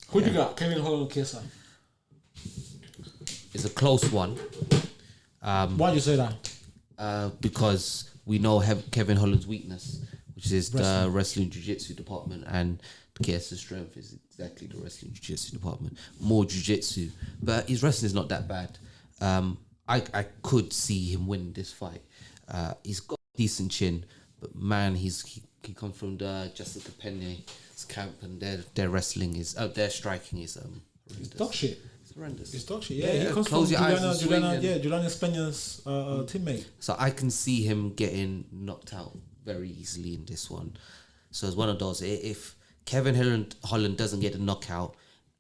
Who do you got? Kevin Holland, Kiesa. It's a close one. Why do you say that? Because we know Kevin Holland's weakness, which is the wrestling jiu-jitsu department, and Kiesa's strength is exactly the wrestling jiu-jitsu department. More jiu-jitsu, but his wrestling is not that bad. I could see him win this fight. He's got a decent chin, but man, he comes from the Jessica Pena's camp, and their wrestling is their striking is It's dog shit. It's horrendous. It's dog shit. Yeah, he comes from Juliana Espena's teammate. So I can see him getting knocked out very easily in this one. So it's one of those. If Kevin Holland doesn't get a knockout,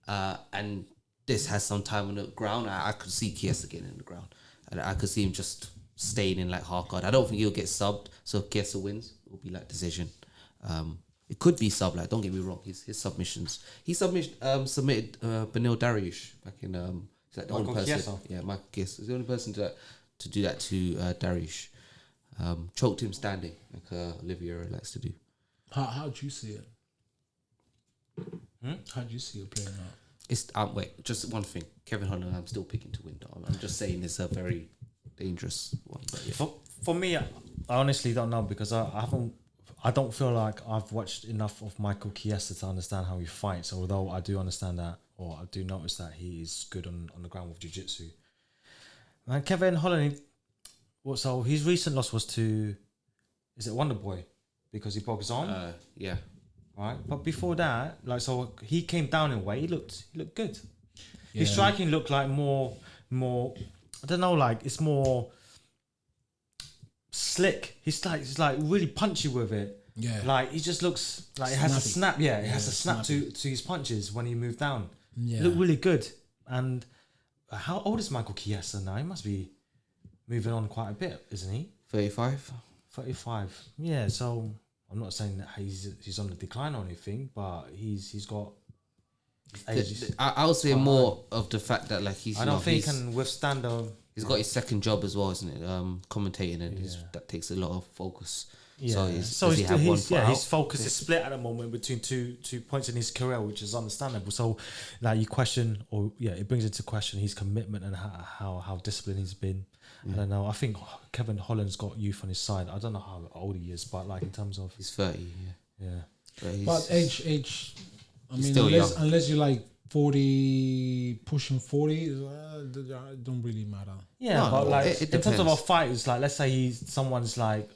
and this has some time on the ground, I could see Chiesa getting in the ground, and I could see him just staying in like hard guard. I don't think he'll get subbed. So if Chiesa wins, it will be like decision. It could be sub. Like, don't get me wrong. His submissions. He submitted Benil Dariush back in. He's like the only person. Chiesa. Yeah, Michael Chiesa is the only person to do that to Dariush. Choked him standing like Olivier likes to do. How do you see it? How do you see it playing out? It's wait, just one thing. Kevin Holland, I'm still picking to win. Though. I'm just saying it's a very dangerous one. But yeah. For me, I honestly don't know because I don't feel like I've watched enough of Michael Chiesa to understand how he fights. Although I do understand that, or I do notice that he is good on the ground with jiu-jitsu. And Kevin Holland, so his recent loss was to, is it Wonder Boy? Because he broke his arm? Yeah. Right, but before that, like, so he came down in weight. He looked good. Yeah. His striking looked like more. I don't know, like it's more slick. He's like really punchy with it. Yeah, like he just looks like it has a snap. Yeah, it has a snap to his punches when he moved down. Yeah, looked really good. And how old is Michael Chiesa now? He must be moving on quite a bit, isn't he? 35. 35. Yeah, so. I'm not saying that he's on the decline or anything, but he's got. I would say more of the fact that like he's. I don't think he can withstand the. He's got his second job as well, isn't it? Commentating, and that takes a lot of focus. Yeah. So his focus is split at the moment between two points in his career, which is understandable. So, like you question, it brings into question his commitment and how disciplined he's been. I don't know. I think Kevin Holland's got youth on his side. I don't know how old he is, but like in terms of he's 30. Yeah. But age. I mean, unless you're like 40, pushing 40, it don't really matter. Yeah, but like in terms of a fight, it's like let's say someone's like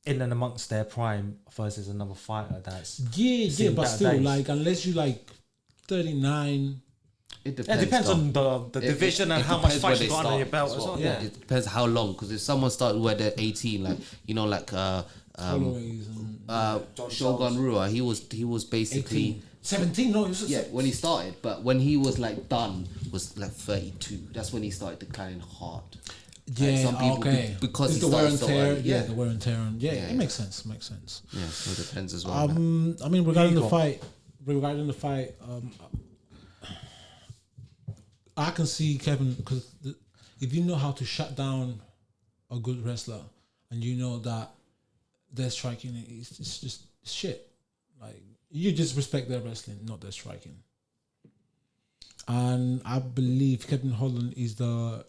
in and amongst their prime versus another fighter that's but still like unless you like 39. It depends on the division and how much fights you got under your belt as well. Yeah, it depends how long. Because if someone started where they're 18, like Shogun Rua, he was basically 18. 17. No, when he started, but when he was like done was like 32. That's when he started declining hard. Yeah, like some people because it's he the wear and so tear. early. The wear and tear. It makes sense. Yeah, so it depends as well. I mean, regarding the fight, I can see Kevin because if you know how to shut down a good wrestler and you know that their striking is just shit. Like you just respect their wrestling, not their striking. And I believe Kevin Holland is the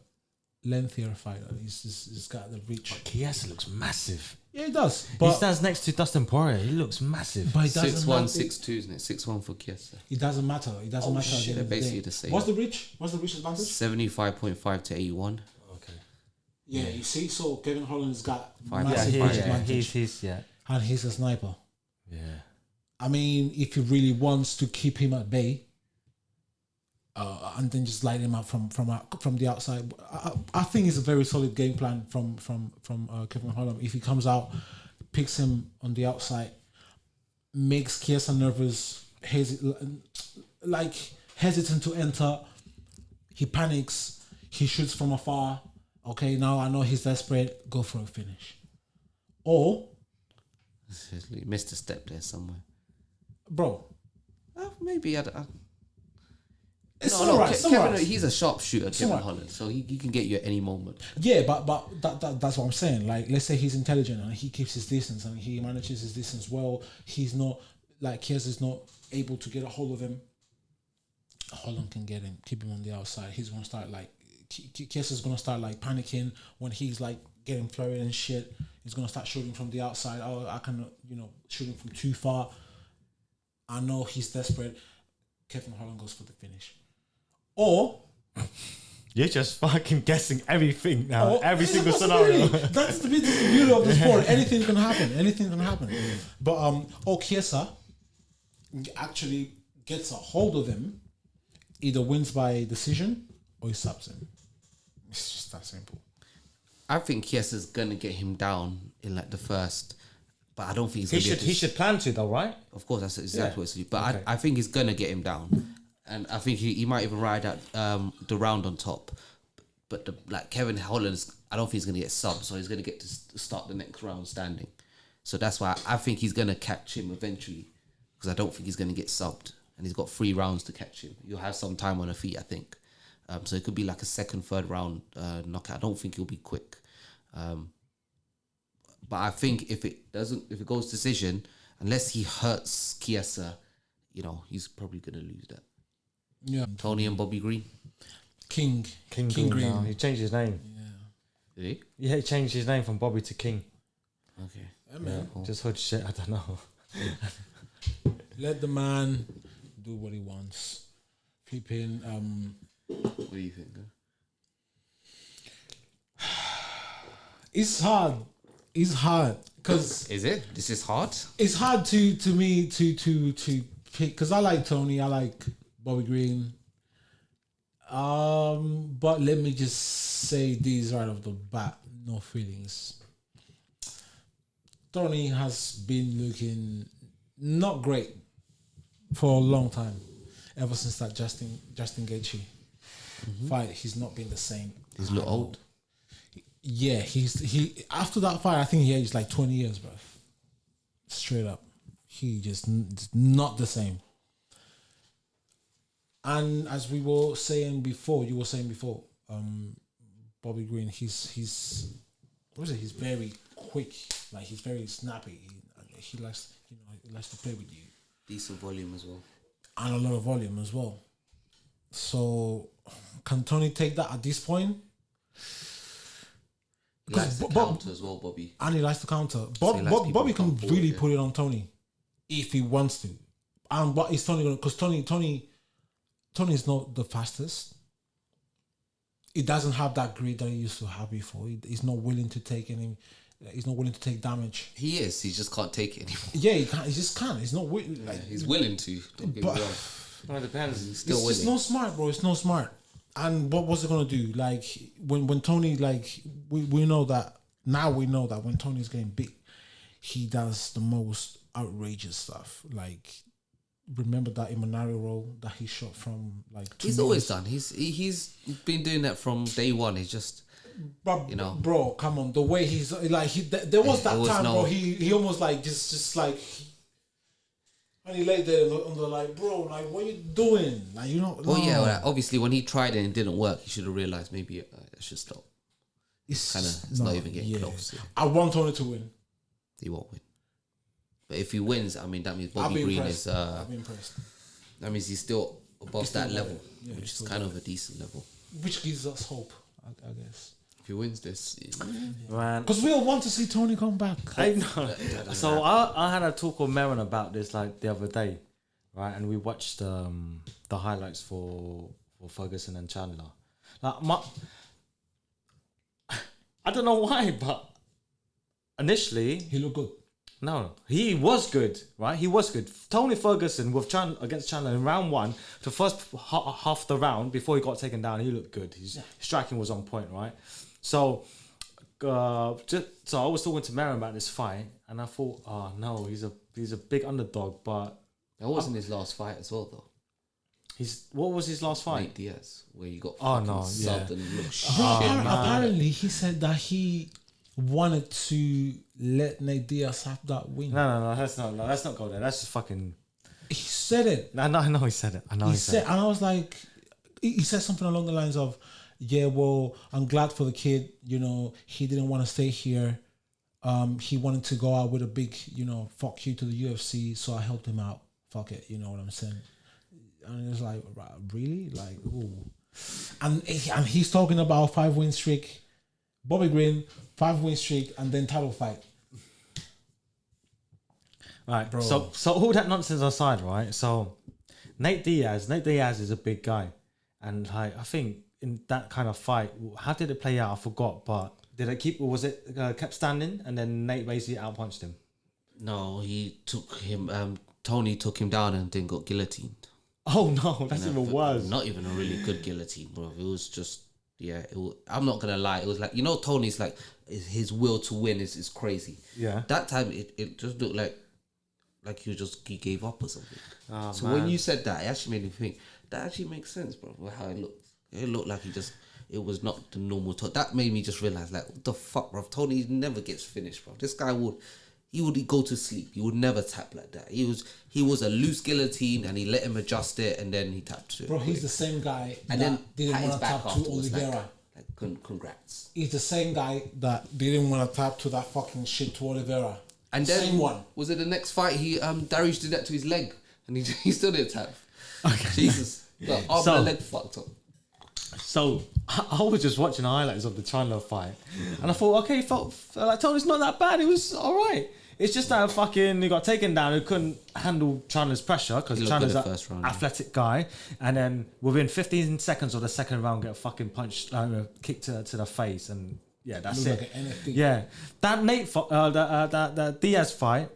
lengthier fighter. He's got the reach. But Chiesa looks massive. Yeah, he does. But he stands next to Dustin Poirier. He looks massive. But 6'1", 6'2", isn't it? 6'1" for Chiesa. It doesn't matter. It doesn't matter. Shit, they're basically the same. What's the reach advantage? 75.5 to 81. Okay. Yeah, you see, so Kevin Holland's got 5 massive reach advantage. He's and he's a sniper. Yeah. I mean, if he really wants to keep him at bay, and then just light him up from the outside, I think it's a very solid game plan from Kevin Holland. If he comes out, picks him on the outside, makes Chiesa nervous, hesitant to enter, he panics, he shoots from afar. Okay, now I know he's desperate. Go for a finish, or he missed a step there somewhere, bro. Maybe it's alright. He's a sharpshooter, Kevin Holland, so he can get you at any moment. Yeah, but that's what I'm saying. Like, let's say he's intelligent and he keeps his distance and he manages his distance well. He's not like Chiesa's not able to get a hold of him. Holland can get him, keep him on the outside, he's gonna start like Kiesa's gonna start like panicking when he's like getting flurried and shit. He's gonna start shooting from the outside. Oh, I can, shooting from too far. I know he's desperate. Kevin Holland goes for the finish. Or You're just fucking guessing everything now. Every it's a single scenario. possibility. That's the beauty of the sport. Anything can happen. Anything can happen. But Chiesa actually gets a hold of him, either wins by decision or he subs him. It's just that simple. I think Kiesa's gonna get him down in like the first, but I don't think he's He should plan to though, right? Of course, that's exactly what it's. But Okay. I think he's gonna get him down, and I think he might even ride out the round on top. But Kevin Holland's, I don't think he's gonna get subbed, so he's gonna get to start the next round standing. So that's why I think he's gonna catch him eventually, because I don't think he's gonna get subbed, and he's got 3 rounds to catch him. You'll have some time on the feet, I think. So it could be like a second, third round knockout. I don't think he'll be quick. But I think if it goes decision, unless he hurts Chiesa, he's probably gonna lose that. Yeah. Tony and Bobby Green. King Green. Green. Now. He changed his name. Did he? Yeah, he changed his name from Bobby to King. Okay. Yeah, just hood shit. I don't know. Let the man do what he wants. Flipping. What do you think? It's hard. It's hard because Is it? This is hard. it's hard to me to pick because I like Tony. I like Bobby Green. But let me just say these right off the bat. No feelings. Tony has been looking not great for a long time. Ever since that Justin Gaethje fight, he's not been the same. He's a little old. Yeah, he after that fight, I think he aged like 20 years, bro. Straight up, he just not the same. And as we were saying before, Bobby Green, he's what is it? He's very quick, like he's very snappy. He likes he likes to play with you. Decent volume as well. And a lot of volume as well. So can Tony take that at this point? He likes to counter as well, Bobby. And he likes to counter. he likes people Bobby to come can forward, really yeah. put it on Tony if he wants to. And what is Tony going to... Because Tony's not the fastest. He doesn't have that grit that he used to have before. He's not willing to take any... He's not willing to take damage. He is. He just can't take it anymore. Yeah, he can't. He just can't. He's not willing. Like, He's willing to. Don't get me wrong. Well, it depends. He's still it's willing. just not smart, bro. It's not smart. And what's it gonna do? Like when Tony, like we know that now, we know that when Tony's getting big, he does the most outrageous stuff. Like remember that Imanari roll that he shot from like 2 He's meters? always done. He's been doing that from day one. He's just But, know. bro, come on. The way he's like, there was that There was time, no- bro. He almost like just like, and he laid there on the like, bro, like, what you doing? Like, you know. well, no. yeah. Well, obviously, when he tried it and it didn't work, he should have realized maybe I should stop. It's not even getting close. Yeah. I want Tony to win. He won't win. But if he wins, I mean that means I'll Bobby be Green impressed. is. I'll be impressed. That means he's still above He's still that above level, it. Yeah, which he's is still kind above of a decent level. Which gives us hope, I guess. If he wins this, Man, Because we all want to see Tony come back. I know. So I had a talk with Marin about this like the other day, right? And we watched the highlights for Ferguson and Chandler. Like I don't know why, but initially He looked good. no, he was good, right? He was good. Tony Ferguson with against Chandler in round 1, the first half the round before he got taken down, he looked good. His striking was on point, right? So, so I was talking to Marin about this fight, and I thought, oh no, he's a big underdog, but that wasn't his last fight as well, though. what was his last fight? Nate Diaz, where you got Oh, fucking no, subbed yeah. and looked Bro, shit. apparently, he said that he wanted to let Nate Diaz have that win. No, let's not go there. That's just fucking. He said it. I know he said it. I know He he said, said it. and I was like, he said something along the lines of, "Yeah, well, I'm glad for the kid. You know, he didn't want to stay here. He wanted to go out with a big, fuck you to the UFC. So I helped him out. Fuck it, you know what I'm saying? And it's like, right, really? Like, ooh. And he's talking about 5-win streak, Bobby Green, 5-win streak, and then title fight. Right, Bro. So all that nonsense aside, right? So Nate Diaz is a big guy, and like I think in that kind of fight, how did it play out? I forgot, but did it keep? Or was it kept standing, and then Nate basically outpunched him? No, he took him. Tony took him down and then got guillotined. Oh no, that's even worse. Not even a really good guillotine, bro. It was just, yeah. I'm not gonna lie. It was like, Tony's like, his will to win is crazy. Yeah. That time it just looked like he gave up or something. Oh, so man. when you said that, it actually made me think that actually makes sense, bro. How it looked. It looked like it was not the normal Tony. That made me just realize, like, what the fuck, bro? Tony never gets finished, bro. This guy would go to sleep. He would never tap like that. He was a loose guillotine, and he let him adjust it, and then he tapped to it. Bro, he's the same guy And that then didn't pat his want to back tap to afterwards, Oliveira. Congrats. He's the same guy that didn't want to tap to that fucking shit to Oliveira. And then same one. Was it the next fight? Darius did that to his leg, and he still didn't tap. Okay. Jesus, the arm and the leg fucked up. So I was just watching highlights of the Chandler fight, and I thought, okay, felt like Tony's not that bad. It was all right. It's just that he got taken down. He couldn't handle Chandler's pressure because Chandler's an athletic guy. And then within 15 seconds of the second round, get a fucking punch, kick to the face, and yeah, that's it. Like an NFT. Yeah, that Nate, that Diaz fight,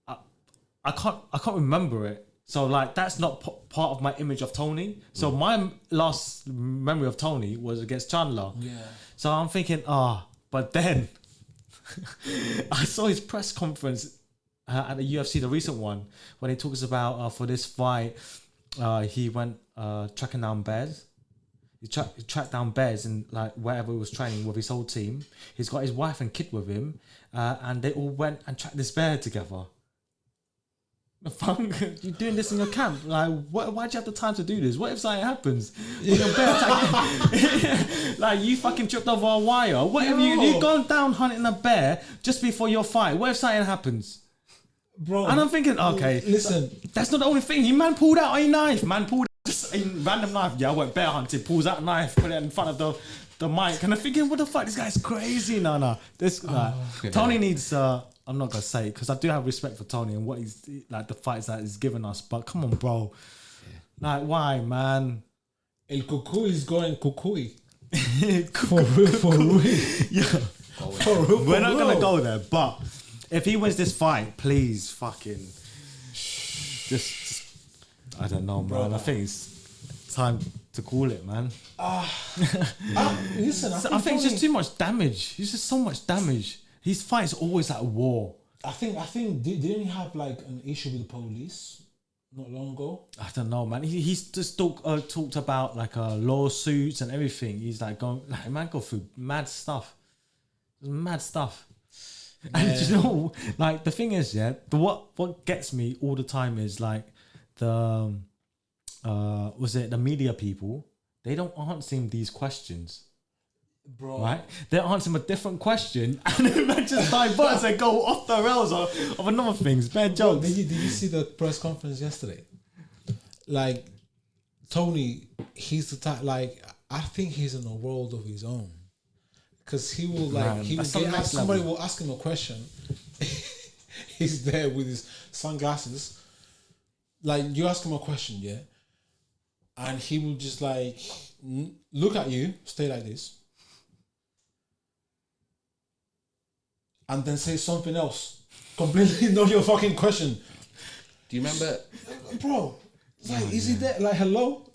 I can't remember it. So like that's not part of my image of Tony. So my last memory of Tony was against Chandler. Yeah. So I'm thinking, but then I saw his press conference at the UFC, the recent one, when he talks about for this fight, he went tracking down bears. He tracked down bears in like wherever he was training with his whole team. He's got his wife and kid with him, and they all went and tracked this bear together. The fuck? You're doing this in your camp? Like, why'd you have the time to do this? What if something happens? When your bear attack, like you fucking tripped over a wire. What if you gone down hunting a bear just before your fight? What if something happens? Bro. And I'm thinking, okay, listen, that's not the only thing. He pulled out a knife. Pulled out just a random knife. Yeah, I went bear hunting. Pulls out a knife, put it in front of the mic. And I'm thinking, what the fuck? This guy's crazy. No. Tony needs. I'm not gonna say it because I do have respect for Tony and what he's like, the fights that he's given us. But come on, bro. Yeah. Like, why, man? El Cucuy is going Cucuy. For real. Yeah. For real. We're not gonna go there. But if he wins this fight, please, fucking, just I don't know, man. Bro, I think it's time to call it, man. Listen, I think it's just too much damage. It's just so much damage. His fights always at war. I think didn't he have like an issue with the police not long ago? I don't know, man. He's just talked about like lawsuits and everything. He's like going, like, man, go through mad stuff. Mad stuff. Yeah. And you know, like the thing is, what gets me all the time is like the the media people, they don't answer him these questions. Bro. Right? They answer him a different question and then man just diverts and go off the rails of another things. Bad jokes. Did you see the press conference yesterday? Like, Tony, he's the type, like, I think he's in a world of his own. Because he will, like, somebody will ask him a question. He's there with his sunglasses. Like, you ask him a question, yeah? And he will just, like, look at you, stay like this. And then say something else. Completely not your fucking question. Do you remember? Bro, like, is he there? Like, hello?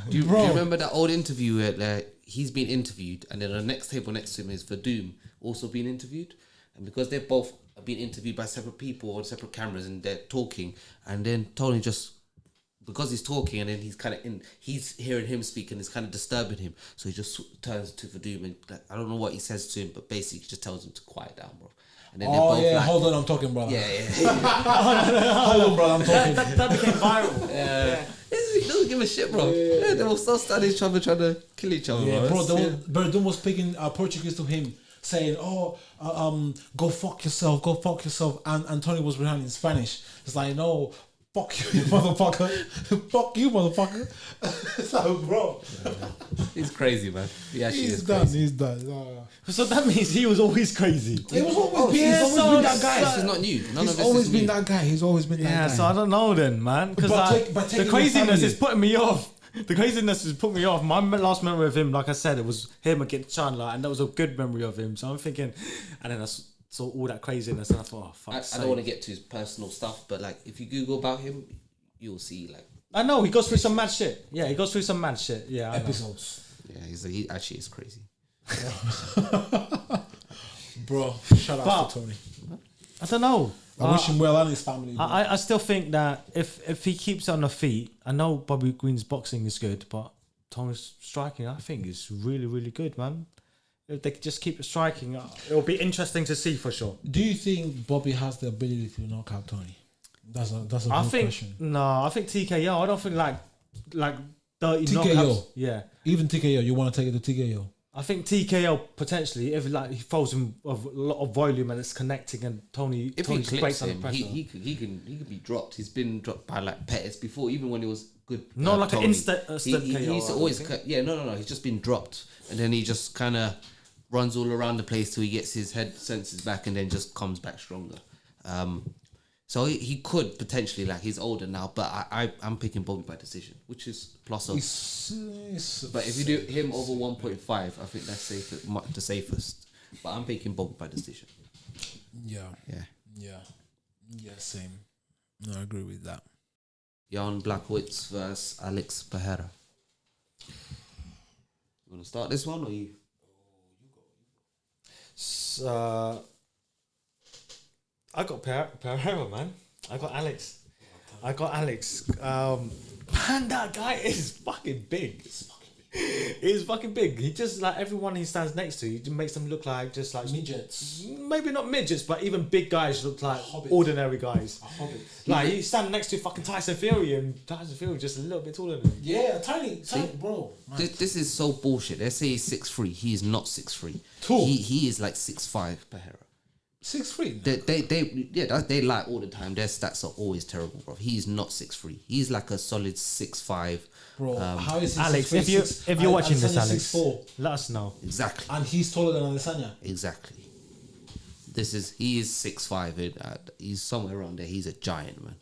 Do you remember that old interview where he's been interviewed and then the next table next to him is Verdum also being interviewed? And because they're both being interviewed by separate people on separate cameras and they're talking, and then Tony just, because he's talking and then he's hearing him speak and it's kind of disturbing him, so he just turns to Verdum and, like, I don't know what he says to him, but basically just tells him to quiet down, bro. And then hold on, I'm talking, brother. Yeah. Hold on, brother, I'm talking. That became viral. Yeah. He doesn't give a shit, bro. Yeah, they will start standing each other trying to kill each other. Yeah, bro. Verdum was speaking Portuguese to him, saying, go fuck yourself, and Tony was behind in Spanish. It's like, no, fuck you, motherfucker. Fuck you, motherfucker. So, bro. He's crazy, man. He actually He's is done. crazy. He's done. So that means he was always crazy. He was always, yeah, he's always been that guy. This is not new. None of He's this always is been new. that guy. He's always been that guy. Yeah, so I don't know then, man. Because But taking the the craziness family- is putting me off. The craziness is putting me off. My last memory of him, like I said, it was him against Chandler, and that was a good memory of him. So I'm thinking, and then I saw all that craziness, and I thought, oh, fuck. I don't want to get to his personal stuff, but like if you Google about him, you'll see like. I know he goes through some mad shit. Yeah, he goes through some mad shit. Yeah, I know. Episodes. Yeah, he actually is crazy. Bro, shout out But- to Tony. I don't know. I wish him well and his family. bro. I still think that if he keeps it on the feet, I know Bobby Green's boxing is good, but Tony's striking, I think, is really, really good, man. If they could just keep striking, it'll be interesting to see for sure. Do you think Bobby has the ability to knock out Tony? That's a I good think question. no, I think TKO. I don't think like 30 TKO. knockouts. Yeah, Even TKO, you want to take it to TKO? I think TKO potentially if like he throws him of a lot of volume and it's connecting and Tony If Tony's he great clips under him, pressure. he can be dropped. He's been dropped by like Pettis before, even when he was good. Not like an Tony. instant He KO. used to I always think. cut. Yeah, no. He's just been dropped, and then he just kind of runs all around the place till he gets his head senses back, and then just comes back stronger. So he could potentially, like, he's older now, but I'm picking Bobby by decision, which is plus of. But if you do him over 1.5, I think that's the safest. But I'm picking Bobby by decision. Yeah. Yeah. Same. No, I agree with that. Jan Blachowicz versus Alex Pereira. You want to start this one or you? I got Pereira, man. I got Alex. Man, that guy is fucking big. He's fucking big. He just like everyone he stands next to, he just makes them look like just like Midgets. Maybe not midgets, but even big guys look like Hobbits. ordinary guys. Hobbits. Like he's standing next to fucking Tyson Fury, and Tyson Fury just a little bit taller than him. Yeah, tiny, bro. This is so bullshit. They say he's 6'3". He is not 6'3". Tall. He is like 6'5", Pereira. 6'3". They lie all the time. Their stats are always terrible, bro. He's not 6'3". He's like a solid 6'5". Bro, how is he Alex, 6'3", if you're watching this, Adesanya's Alex, 6'4", let us know. Exactly. and he's taller than Adesanya. Exactly. He is 6'5". He's somewhere around there. He's a giant, man.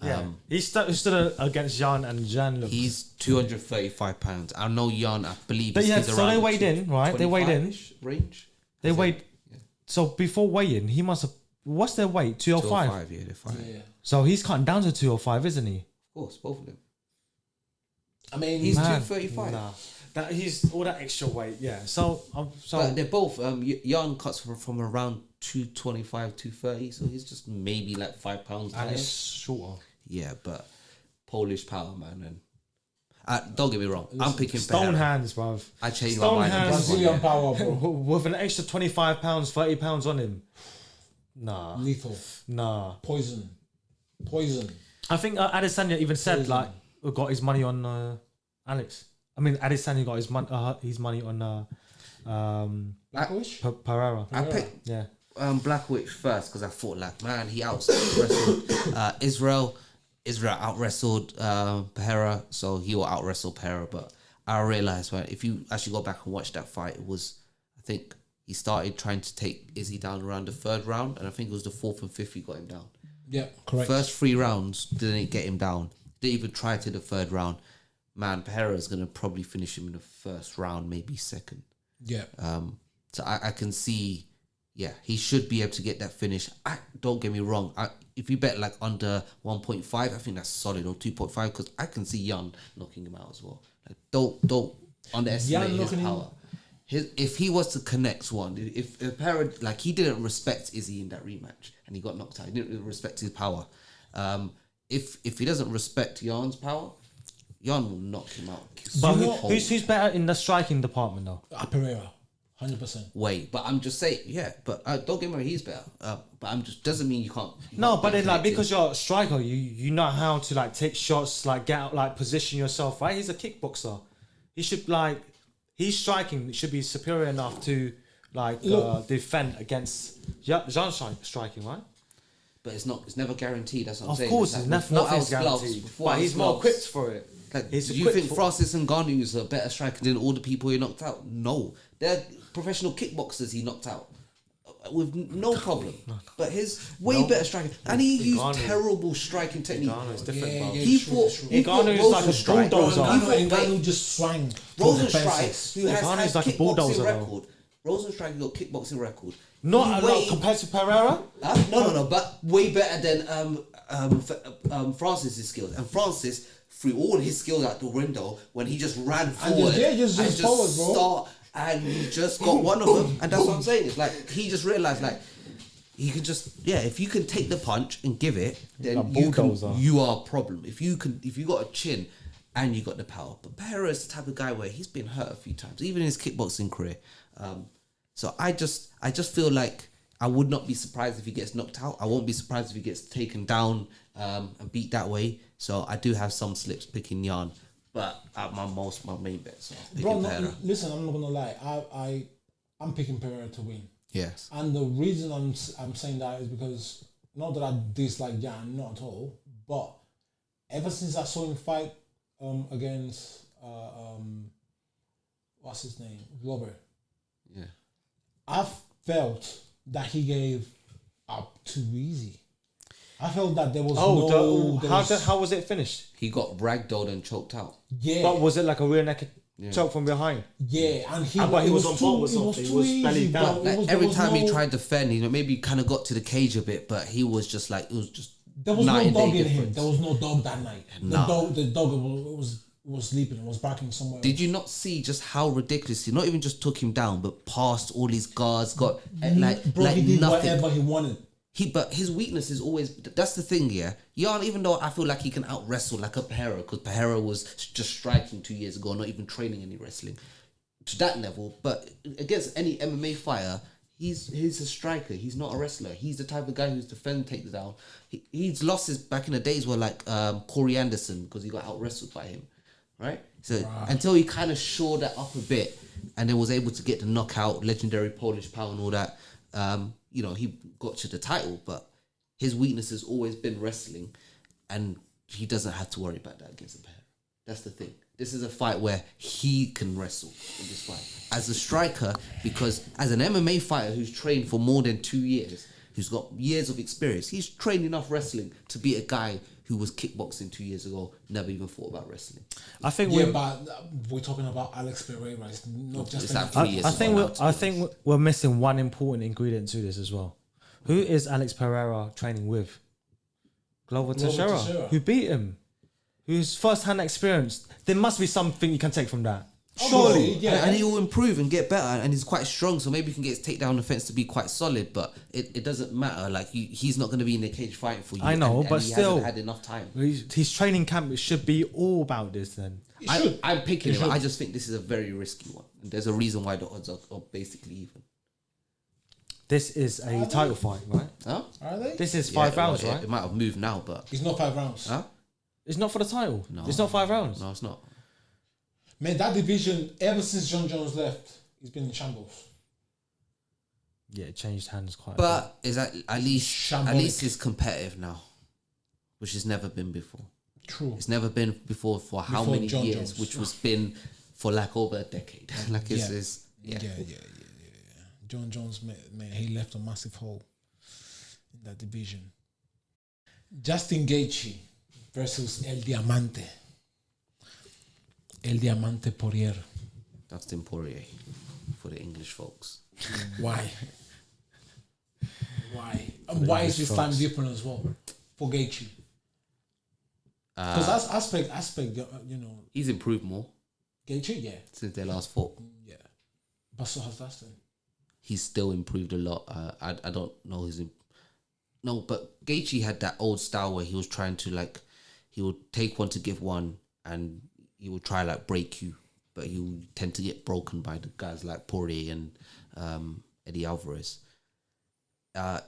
Yeah, he stood against Jan, and Jan looked. He's 235 pounds. I know Jan. I believe. But yeah, he's so around they weighed in, right? They weighed in. 25-ish range. They weighed. So before weighing, he must have. What's their weight? 205. 205, yeah, they're fine. Yeah. So he's cutting down to 205, isn't he? Of course, both of them. I mean, He's Man, 235. Nah, that he's all that extra weight. Yeah. So But they're both. Jan cuts from around 225, 230. So he's just maybe like 5 pounds and higher. it's shorter. Yeah, but Polish power, man. And don't get me wrong. I'm picking Stone Pereira. hands, bruv. I changed Stone my mind. on hands. this one, Brazilian yeah. power, bro. With an extra 25 pounds, 30 pounds on him. Nah. Lethal. Nah. Poison. I think Adesanya even said like got his money on Alex. I mean Adesanya got his money on Blachowicz? Pereira. I picked Yeah. Blachowicz first because I thought like, man, he out wrestled Israel. Israel out wrestled Pereira, so he will out wrestle Pereira. But I realized, right, if you actually go back and watch that fight, it was, I think he started trying to take Izzy down around the 3rd round, and I think it was the 4th and 5th he got him down. Yeah, correct. First 3 rounds didn't get him down. Didn't even try to the 3rd round. Man, Pereira's gonna probably finish him in the 1st round, maybe 2nd. Yeah. So I can see, yeah, he should be able to get that finish. Don't get me wrong. If you bet like under 1.5, I think that's solid, or 2.5, because I can see Jan knocking him out as well. Like, don't underestimate his power. If he was to connect one, if Pereira, like, he didn't respect Izzy in that rematch and he got knocked out, he didn't respect his power. If he doesn't respect Jan's power, Jan will knock him out. But So who's better in the striking department though? Pereira. 100%. Wait, but I'm just saying, yeah, but don't get me wrong, he's better. But I'm just, doesn't mean you can't. No, but get then like connected. because you're a striker, you know how to like take shots, like get out, like position yourself, right? He's a kickboxer. He should like he's striking should be superior enough to like defend against Jean striking, right? but it's never guaranteed. That's what I'm saying. Of course, It's nothing's gloves, guaranteed. before But he's house more gloves. equipped for it. Like, He's do you equipped think for- Francis Ngannou is a better striker than all the people he knocked out? No, they're professional kickboxers he knocked out with no problem. But his way better striking, and he used Ngannou- terrible striking technique. Ngannou's different, bro. He true, fought. true. He fought Ngannou is like a Rosenstrike. bulldozer. Ngannou just swang. for the Rosenstrike, fences. who has Ngannou's had like a bulldozer, kickboxing though. record. Rosenstrike got kickboxing record. Not He a lot weighed- compared to Pereira. No, but way better than Francis's skills. And Francis threw all his skills out the window when he just ran forward just forward, bro. start, and he just got one of them. And that's what I'm saying. It's like he just realized, like, he could just, if you can take the punch and give it, then you are a problem. If you got a chin and you got the power. But Pereira is the type of guy where he's been hurt a few times, even in his kickboxing career. So I just feel like I would not be surprised if he gets knocked out. I won't be surprised if he gets taken down and beat that way. So I do have some slips picking Yarn, but my main bets are picking Pereira. Listen, I'm not gonna lie. I'm picking Pereira to win. Yes. And the reason I'm saying that is because not that I dislike Jan, not at all, but ever since I saw him fight against what's his name, Glover, I felt that he gave up too easy. I felt that there was How was it finished? He got ragdolled and choked out. Yeah, But was it like a rear naked choke from behind? yeah, and but he was on top or something. He was belly down. Like every time he tried to defend, maybe kind of got to the cage a bit, but he was just like, it was just there was no night and dog day in him. difference. There was no dog that night. Nah. The dog was sleeping. Was barking somewhere. Did you not see just how ridiculous he not even just took him down, but passed all his guards, got like he did nothing. whatever he wanted. But his weakness is always, that's the thing, Yarn, even though I feel like he can out wrestle like a Pereira, because Pereira was just striking 2 years ago, not even training any wrestling to that level. But against any MMA fighter, he's a striker. He's not a wrestler. He's the type of guy who's defend, take it down. He's losses back in the days were like Corey Anderson, because he got out wrestled by him, right? So until he kind of shored that up a bit, and then was able to get the knockout, legendary Polish power and all that. He got to the title, but his weakness has always been wrestling, and he doesn't have to worry about that against a Pereira. That's the thing. This is a fight where he can wrestle in this fight. As a striker, because as an MMA fighter who's trained for more than 2 years, who's got years of experience, he's trained enough wrestling to be a guy who was kickboxing 2 years ago, never even thought about wrestling. I think but we're talking about Alex Pereira. It's not just It's like 3 years ago. I think we're missing one important ingredient to this as well. Who is Alex Pereira training with? Glover Teixeira, who beat him, who's first-hand experience. There must be something you can take from that. Surely. Yeah. And he will improve and get better, and he's quite strong, so maybe he can get his takedown defense to be quite solid, but it doesn't matter. Like, he's not going to be in the cage fighting for you. I know, and but he still, hasn't had enough time. His training camp should be all about this then. I'm picking him. I just think this is a very risky one. And there's a reason why the odds are basically even. This is a title fight, right? Huh? Are they? This is 5 rounds, right? It might have moved now, but... It's not 5 rounds. Huh? It's not for the title. No. It's not 5 rounds. No, it's not. Man, that division, ever since John Jones left, it's been in shambles. Yeah, it changed hands quite a But is that at least Shambolic. it's competitive now, which has never been before. True. It's never been before for how Before many John years, Jones. which was been for like over a decade. Like it's Yeah. John Jones, man, he left a massive hole in that division. Justin Gaethje versus El Diamante. El Diamante Poirier. Dustin Poirier for the English folks. Why? Why? And why is this time different as well for Gaethje? Because that's aspect, He's improved more Gaethje, yeah. since their last fought. Yeah. But so has Dustin. He's still improved a lot. I don't know his... No, but Gaethje had that old style where he was trying to he would take one to give one, and he would try break you, but he would tend to get broken by the guys like Poirier and Eddie Alvarez.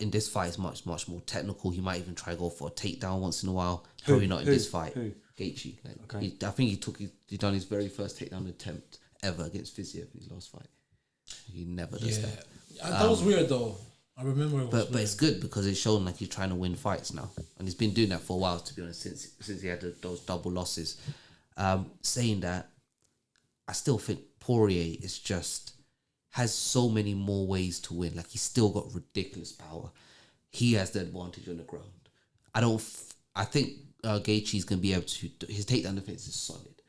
In this fight, it's much more technical. He might even try to go for a takedown once in a while. Probably not in this fight. Gaethje. I think he done his very first takedown attempt ever against Fiziev in his last fight. He never does that. That was weird though. I remember it was But it's good because it's shown like he's trying to win fights now, and he's been doing that for a while. To be honest, since he had those double losses. Saying that, I still think Poirier has so many more ways to win. Like he's still got ridiculous power. He has the advantage on the ground. I think Gaethje's gonna be able to. His takedown defense is solid,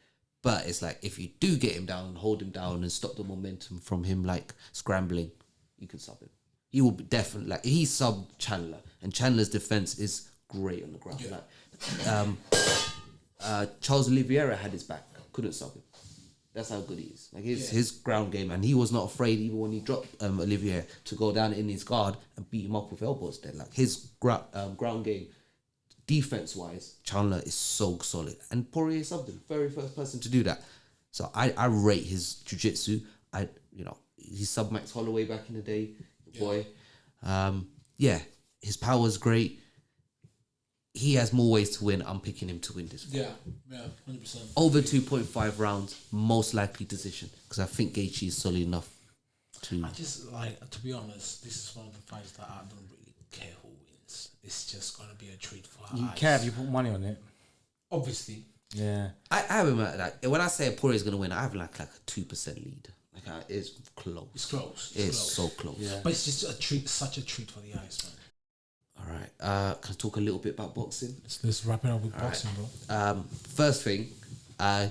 but it's like if you do get him down, hold him down, and stop the momentum from him like scrambling, you can sub him. He will be definitely like he subbed Chandler, and Chandler's defense is great on the ground. Yeah. Like Charles Oliveira had his back, couldn't sub him. That's how good he is. Like his ground game, and he was not afraid even when he dropped Oliveira to go down in his guard and beat him up with elbows. Then like his ground game, defense wise, Chandler is so solid, and Poirier subbed him, very first person to do that. So I rate his jiu-jitsu. He subbed Max Holloway back in the day. Boy, his power is great. He has more ways to win. I'm picking him to win this fight. Yeah, 100%. Over 2.5 rounds, most likely decision, because I think Gaethje is solid enough to. I just to be honest, this is one of the fights that I don't really care who wins. It's just gonna be a treat for our You eyes. care if you put money on it. Obviously. Yeah. I have him like when I say Poirier is gonna win, I have like a 2% lead. Like it's close. It's close. It's so close. Yeah. But it's just a treat, such a treat for the eyes, man. All right. Can I talk a little bit about boxing? Let's wrap it up with boxing, bro. First thing,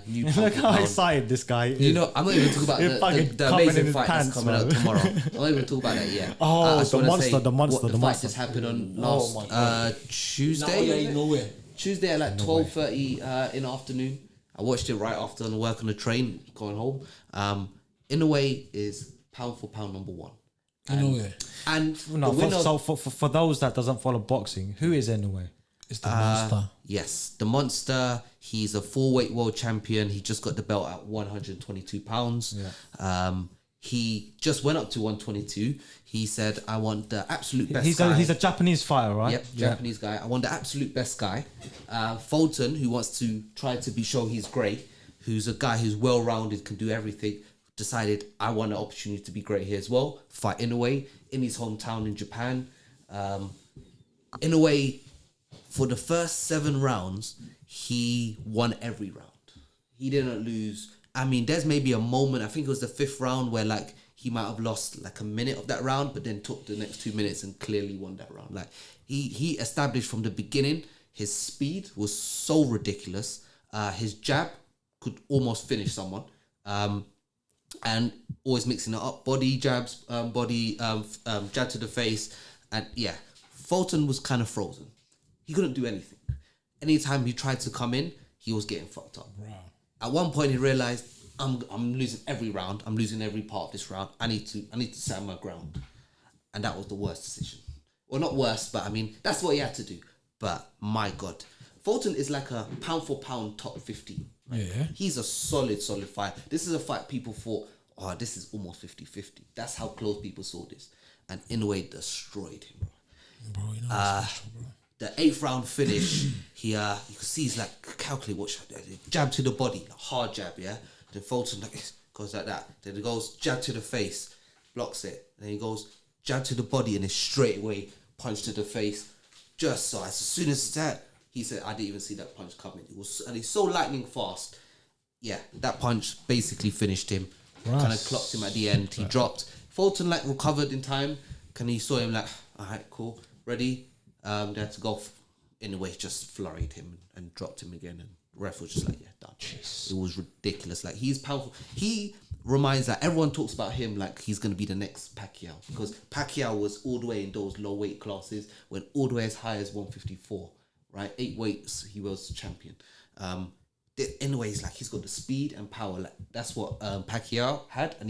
new Look how pound. excited this guy is. You know, I'm not even talking about He's fucking the coming in amazing his fight pants, that's coming out bro. tomorrow. I'm not even talking about that yet. Oh, I just the wanna monster, say the monster, what the fight monster. just happened on Oh my God. Tuesday. Now you ain't nowhere. Tuesday at like 12:30 in the afternoon. I watched it right after on work on the train going home. In a way, is pound for pound number one. And No, the winner, for those that doesn't follow boxing, who is Inoue? It's the monster. yes, the monster. He's a 4-weight world champion. He just got the belt at 122 pounds. Yeah. He just went up to 122. He said, "I want the absolute best He's guy." a Japanese fighter, right? Yep, Japanese guy. I want the absolute best guy. Fulton, who wants to try to show he's great, who's a guy who's well-rounded, can do everything, decided, I want an opportunity to be great here as well. Fight Inoue in his hometown in Japan. Inoue, for the first 7 rounds, he won every round. He didn't lose. I mean, there's maybe a moment, I think it was the 5th round, where like he might have lost like a minute of that round, but then took the next 2 minutes and clearly won that round. Like he established from the beginning, his speed was so ridiculous. His jab could almost finish someone. And always mixing it up, body jabs, jab to the face, and yeah, Fulton was kind of frozen. He couldn't do anything. Anytime he tried to come in, he was getting fucked up. Wow. At one point, he realized, I'm losing every round. I'm losing every part of this round. I need to stand my ground, and that was the worst decision. Well, not worst, but I mean that's what he had to do. But my God, Fulton is like a pound for pound top 15. Like, Yeah. he's a solid fight. This is a fight people thought, oh, this is almost 50-50. That's how close people saw this. And Inoue destroyed him, bro. Bro, you know it's special, bro. The 8th round finish, you could see he's like, calculate what jab to the body, hard jab, yeah? Then Fulton goes like that. Then he goes jab to the face, blocks it. Then he goes jab to the body and then straight away punch to the face. Just so as soon as that, he said, I didn't even see that punch coming. And he's so lightning fast. Yeah, that punch basically finished him. Kind of clocked him at the end. He dropped. Fulton like recovered in time. He saw him like, all right, cool, ready. They had to go Inoue just flurried him and dropped him again. And ref was just like, yeah, done. Jeez. It was ridiculous. Like he's powerful. He reminds that everyone talks about him like he's gonna be the next Pacquiao, because Pacquiao was all the way in those low weight classes, went all the way as high as 154. Right, 8 weights, he was champion. Anyways, like he's got the speed and power. Like that's what Pacquiao had, and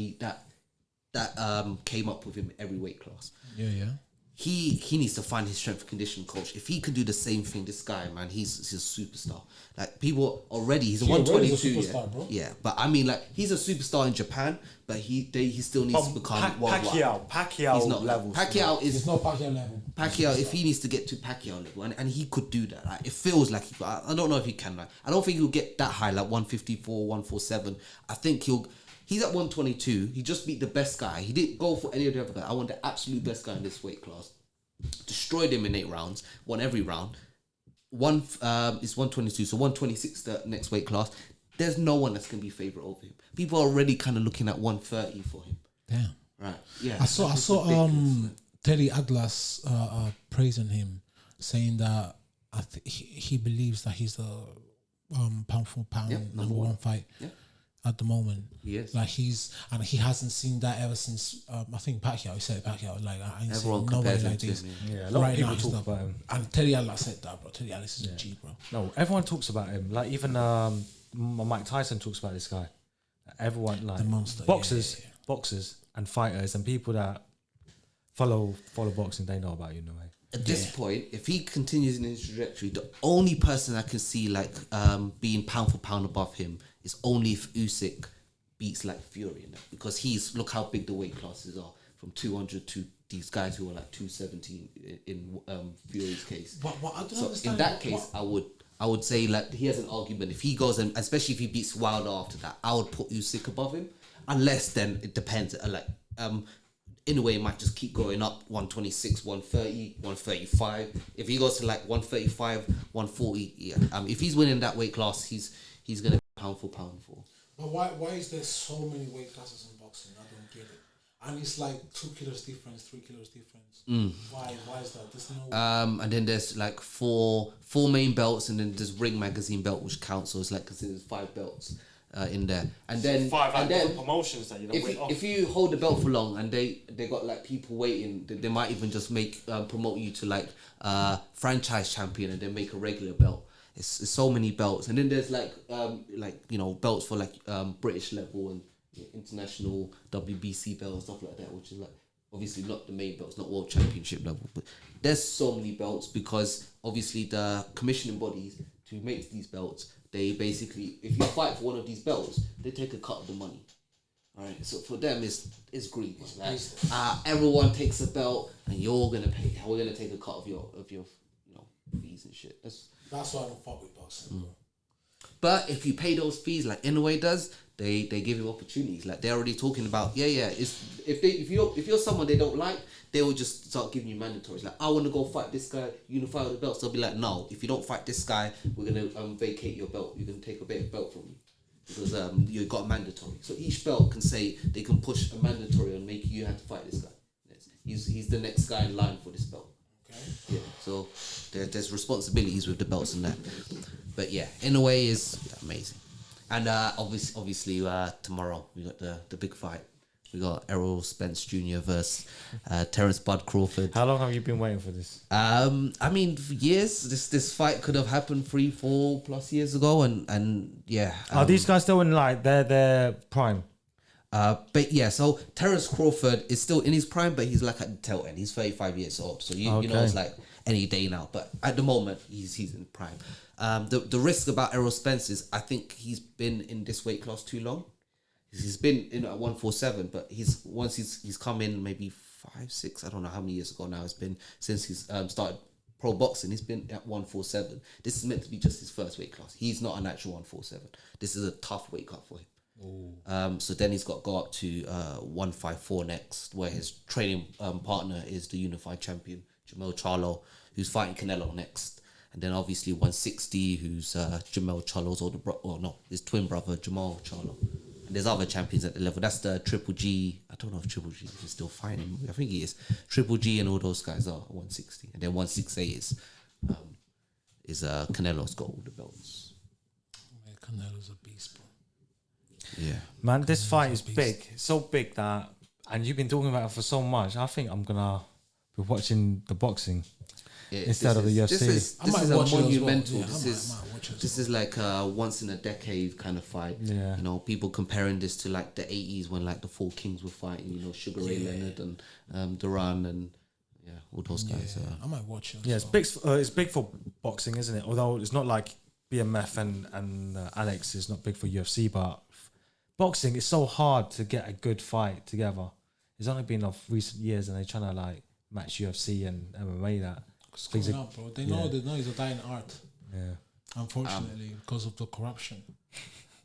that came up with him every weight class. Yeah. He needs to find his strength and conditioning coach. If he can do the same thing, this guy, man, he's a superstar. Like people already, he's a 122. Superstar, bro. Yeah, but I mean, like he's a superstar in Japan, but he still needs to become worldwide. Pacquiao He's not levels. Pacquiao is It's not Pacquiao level. Pacquiao, if he needs to get to Pacquiao level, and he could do that. Like, it feels like I don't know if he can. Like, I don't think he'll get that high, like 154, 147. I think He's at 122. He just beat the best guy. He didn't go for any of the other guys. I want the absolute best guy in this weight class. Destroyed him in 8 rounds. Won every round. One is 122, so 126 the next weight class. There's no one that's gonna be favourite over him. People are already kind of looking at 130 for him. Damn. Right. Yeah. I saw Teddy Atlas praising him, saying that he believes that he's the pound for pound number one fight at the moment. Yes. Like he hasn't seen that ever since I think Pacquiao. He said Pacquiao, like I ain't Everyone seen nobody compares him like to this. him. Yeah, a lot of people talk about him. And Teddy Atlas said that, bro. Teddy Atlas is a G, bro. No, everyone talks about him. Like even Mike Tyson talks about this guy. Everyone, like The monster, boxers and fighters and people that follow boxing, they know about you in a way. At this point, if he continues in his trajectory, the only person I can see like being pound for pound above him is only if Usyk beats like Fury in that, because look how big the weight classes are from 200 to these guys who are like 217 in Fury's case. But I don't So understand. in that case, I would say like he has an argument. If he goes and especially if he beats Wilder after that, I would put Usyk above him. Unless then it depends. In a way, it might just keep going up 126, 130, 135. If he goes to like 135, 140, yeah. If he's winning that weight class, he's gonna be pound for pound for. But why is there so many weight classes in boxing? I don't get it. And it's like 2 kilos difference, 3 kilos difference. Why is that? There's no. And then there's like four main belts, and then there's Ring Magazine belt, which counts. So it's like considered 5 belts in there. And then 5 different promotions that you don't if you hold the belt for long and they got like people waiting, they might even just make promote you to like franchise champion and then make a regular belt. It's so many belts. And then there's like belts for like British level and international WBC belt and stuff like that, which is like obviously not the main belts, not world championship level, but there's so many belts because obviously the commissioning bodies to make these belts, they basically, if you fight for one of these belts, they take a cut of the money. All right, so for them it's greed. Like, everyone takes a belt and you're gonna pay. We're gonna take a cut of your fees and shit. That's why I don't fuck with boxing. But if you pay those fees like Inoue does, they give you opportunities. Like they're already talking about, if you're someone they don't like, they will just start giving you mandatories. Like, I want to go fight this guy, you fight with the belts. They'll be like, no, if you don't fight this guy, we're gonna vacate your belt. You're gonna take a better belt from you because you got a mandatory. So each belt can say they can push a mandatory and make you have to fight this guy. He's the next guy in line for this belt. Okay. Yeah. So there's responsibilities with the belts and that. But yeah, in a way, is amazing. And obviously, tomorrow we got the big fight. We got Errol Spence Jr. versus Terence Bud Crawford. How long have you been waiting for this? I mean, for years. This fight could have happened 3-4 plus years ago, and yeah. Are these guys still in like their prime? But yeah, so Terence Crawford is still in his prime, but he's like at the tail end. He's 35 years old, so you know it's like any day now. But at the moment, he's in prime. The risk about Errol Spence is I think he's been in this weight class too long. He's been in at 147, but once he's come in maybe 5-6, I don't know how many years ago now it's been since he's started pro boxing. He's been at 147. This is meant to be just his first weight class. He's not an actual 147. This is a tough weight cut for him. So then he's got to go up to 154 next, where his training partner is the unified champion Jamel Charlo, who's fighting Canelo next. And then obviously 160, who's Jamel Charlo's his twin brother Jamal Charlo. And there's other champions at the level. That's the Triple G. I don't know if Triple G is still fighting. I think he is. Triple G and all those guys are 160. And then 168 is Canelo's got all the belts. Man, Canelo's a beast, bro. Yeah. Man, this fight is big. So big that, and you've been talking about it for so much, I think I'm going to be watching the boxing. Yeah, instead of the UFC. This is a monumental. This is like a once in a decade kind of fight. Yeah. You know, people comparing this to like the 80s when like the Four Kings were fighting, you know, Sugar Ray Leonard and Duran and all those guys. I might watch it. Yeah, it's big for boxing, isn't it? Although it's not like BMF and Alex is not big for UFC, but boxing is so hard to get a good fight together. It's only been of recent years and they're trying to like match UFC and MMA that. It's coming up, bro. They know it's a dying art. Yeah. Unfortunately, because of the corruption.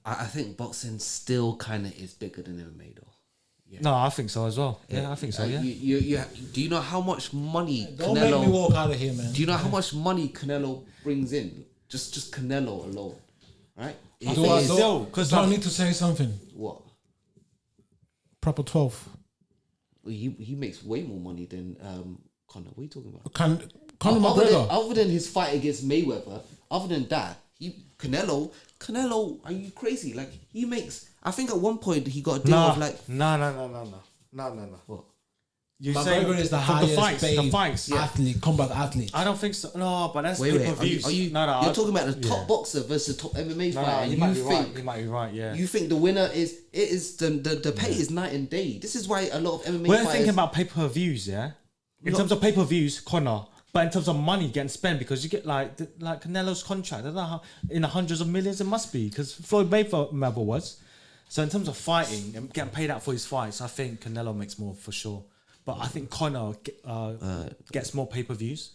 I think boxing still kind of is bigger than MMA though. Yeah. No, I think so as well. Yeah, I think so. Yeah. You do you know how much money Don't make me walk out of here, man. Do you know how much money Canelo brings in? Just Canelo alone, right? Because I need to say something. What? Proper 12. Well, he makes way more money than Conor. What are you talking about? Conor McGregor. Other than his fight against Mayweather, other than that, Canelo, are you crazy? Like he makes. I think at one point he got a deal of like. No. What? You McGregor is the highest the fights. athlete, combat athlete. I don't think so. No, but that's Wait. pay-per-views. Are you you're talking about the top boxer versus the top MMA fighter? No, and you might be right. You might be right. Yeah. You think the winner is the pay is night and day. This is why a lot of MMA We're fighters, thinking about pay-per-views, yeah. In terms of pay-per-views, Conor. But in terms of money getting spent, because you get like Canelo's contract, I don't know how in the hundreds of millions it must be, because Floyd Mayweather was. So in terms of fighting and getting paid out for his fights, I think Canelo makes more for sure. But I think Conor gets more pay-per-views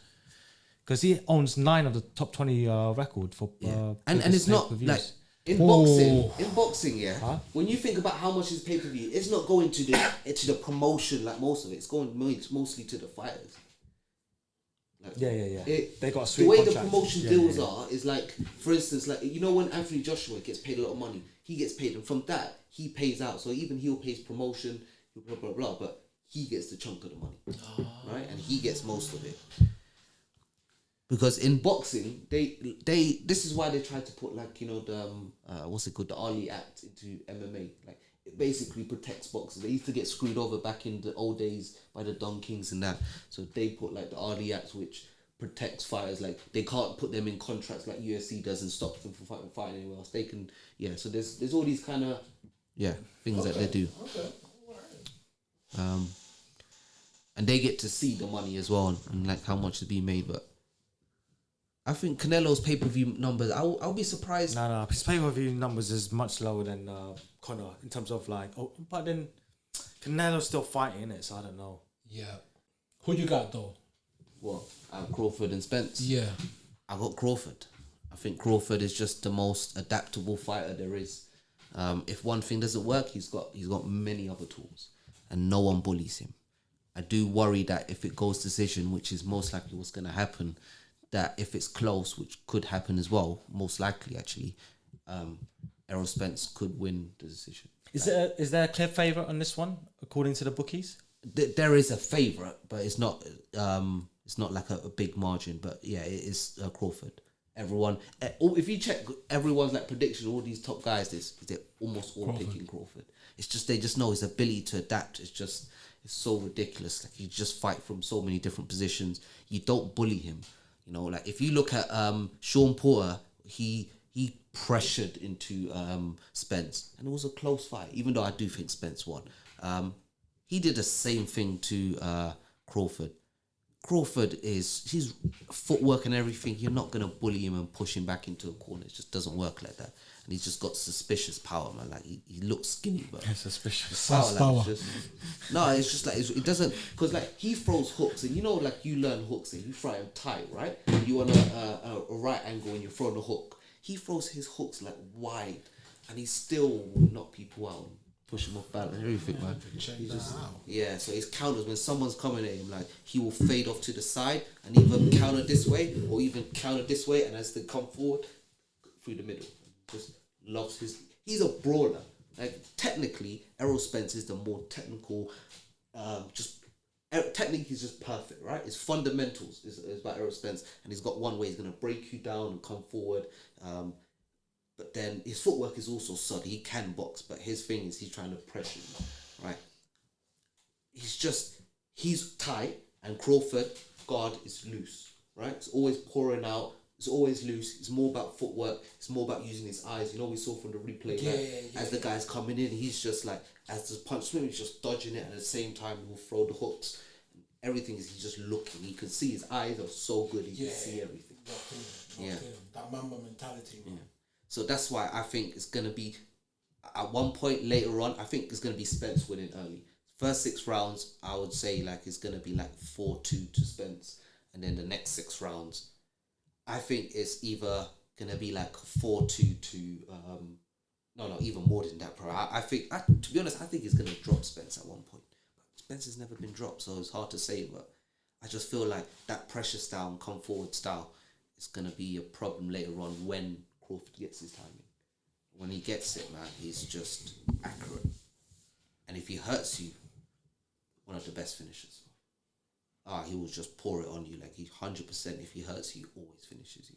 because he owns 9 of the top 20 record for. and it's not like in boxing, yeah. Huh? When you think about how much is pay-per-view, it's not going to the promotion like most of it. It's going mostly to the fighters. Like, they got a sweet the way contract. the promotion deals are is like, for instance, like you know when Anthony Joshua gets paid a lot of money, he gets paid, and from that he pays out. So even he'll pay promotion, blah blah blah, but he gets the chunk of the money, right? And he gets most of it. Because in boxing, they this is why they try to put like the what's it called, the Ali Act into MMA. Like it basically protects boxers. They used to get screwed over back in the old days by the Don Kings and that. So they put like the Ali Act, which protects fighters. Like they can't put them in contracts like UFC does and stop them from fighting anywhere else. They can So there's all these kind of things that they do. Okay. And they get to see the money as well and like how much is being made, but I think Canelo's pay-per-view numbers, I'll be surprised. No, his pay-per-view numbers is much lower than Conor in terms of like. But then Canelo's still fighting, innit? So I don't know. Yeah. Who you got though? What? Crawford and Spence. Yeah. I got Crawford. I think Crawford is just the most adaptable fighter there is. If one thing doesn't work, he's got many other tools, and no one bullies him. I do worry that if it goes decision, which is most likely what's going to happen, that if it's close, which could happen as well, most likely actually, Errol Spence could win the decision. Is there a clear favourite on this one according to the bookies? There is a favourite, but it's not like a big margin. But yeah, it is Crawford. Everyone, if you check everyone's like prediction, all these top guys, they're almost all picking Crawford. It's just they just know his ability to adapt. It's so ridiculous. Like he just fight from so many different positions. You don't bully him. Like if you look at Sean Porter, he pressured into Spence, and it was a close fight. Even though I do think Spence won, he did the same thing to Crawford. Crawford his footwork and everything. You're not gonna bully him and push him back into a corner. It just doesn't work like that. And he's just got suspicious power, man. Like he looks skinny, but suspicious power. It's just like it doesn't, because like he throws hooks, and like you learn hooks and you fry them tight, right? You want a right angle and you throw the hook. He throws his hooks like wide, and he still will knock people out. Push him off balance and everything, man. So his counters, when someone's coming at him, like he will fade off to the side and either counter this way or even counter this way, and as they come forward, through the middle. Just loves he's a brawler. Like technically, Errol Spence is the more technical. Technically, he's just perfect, right? His fundamentals is about Errol Spence, and he's got one way he's gonna break you down and come forward. But then his footwork is also solid. He can box, but his thing is he's trying to pressure you, right? He's tight, and Crawford, guard is loose, right? It's always pouring out. It's always loose. It's more about footwork. It's more about using his eyes. We saw from the replay, as the guy's coming in, he's just like, as the punch swing, he's just dodging it, and at the same time, he'll throw the hooks. Everything is, he's just looking. He can see his eyes are so good, he can see everything. That Mamba mentality, man. Yeah. So that's why I think it's going to be, at one point later on, I think it's going to be Spence winning early. First 6 rounds, I would say like it's going to be like 4-2 to Spence. And then the next 6 rounds, I think it's either going to be like 4-2 to... No, even more than that, bro. I think, to be honest, I think he's going to drop Spence at one point. But Spence's never been dropped, so it's hard to say. But I just feel like that pressure style and come forward style is going to be a problem later on when Crawford gets his timing. When he gets it, man, he's just accurate. And if he hurts you, one of the best finishers. He will just pour it on you. Like, he 100%, if he hurts you, always finishes you.